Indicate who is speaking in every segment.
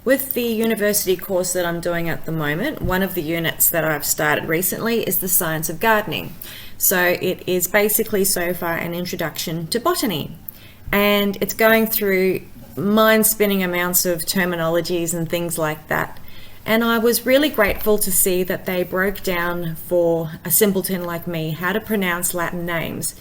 Speaker 1: With the university course that I'm doing at the moment, one of the units that I've started recently is the science of gardening. So it is basically so far an introduction to botany, and it's going through mind-spinning amounts of terminologies and things like that. And I was really grateful to see that they broke down for a simpleton like me how to pronounce Latin names.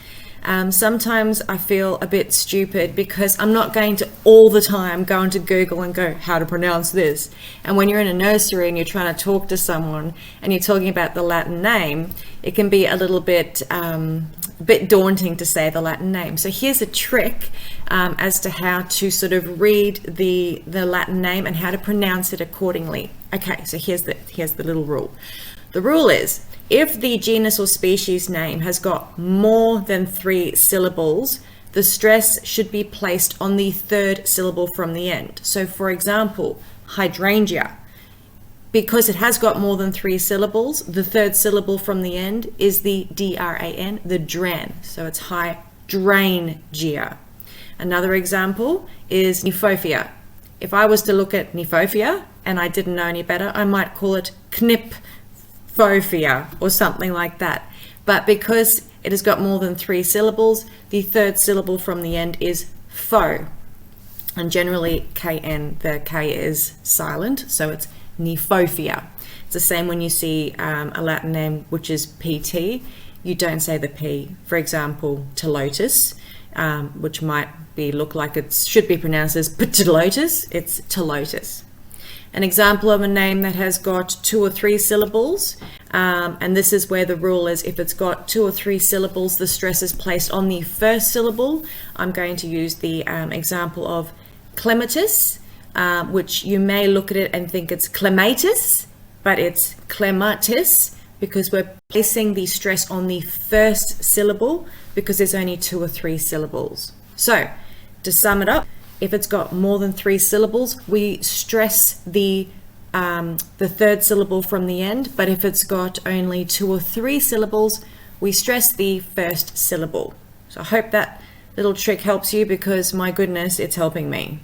Speaker 1: Sometimes I feel a bit stupid because I'm not going to all the time go into Google and go, how to pronounce this. And when you're in a nursery and you're trying to talk to someone and you're talking about the Latin name, it can be a little bit daunting to say the Latin name. So here's a trick as to how to sort of read the Latin name and how to pronounce it accordingly. Okay, so here's the little rule. The rule is, if the genus or species name has got more than 3 syllables, the stress should be placed on the 3rd syllable from the end. So for example, hydrangea, because it has got more than 3 syllables, the 3rd syllable from the end is the D-R-A-N, the dran. So it's hydrangea. Another example is Kniphofia. If I was to look at Kniphofia and I didn't know any better, I might call it Knipphofia or something like that. But because it has got more than 3 syllables, the 3rd syllable from the end is pho. And generally KN, the K is silent, so it's Kniphofia. It's the same when you see a Latin name which is PT, you don't say the P. For example, Telotus, which might look like it should be pronounced as Ptelotus, it's Telotus. An example of a name that has got 2 or 3 syllables, and this is where the rule is, if it's got 2 or 3 syllables, the stress is placed on the 1st syllable. I'm going to use the example of clematis, which you may look at it and think it's clematis, but it's clematis because we're placing the stress on the 1st syllable because there's only 2 or 3 syllables. So to sum it up, if it's got more than 3 syllables, we stress the 3rd syllable from the end, but if it's got only 2 or 3 syllables, we stress the 1st syllable. So I hope that little trick helps you because my goodness, it's helping me.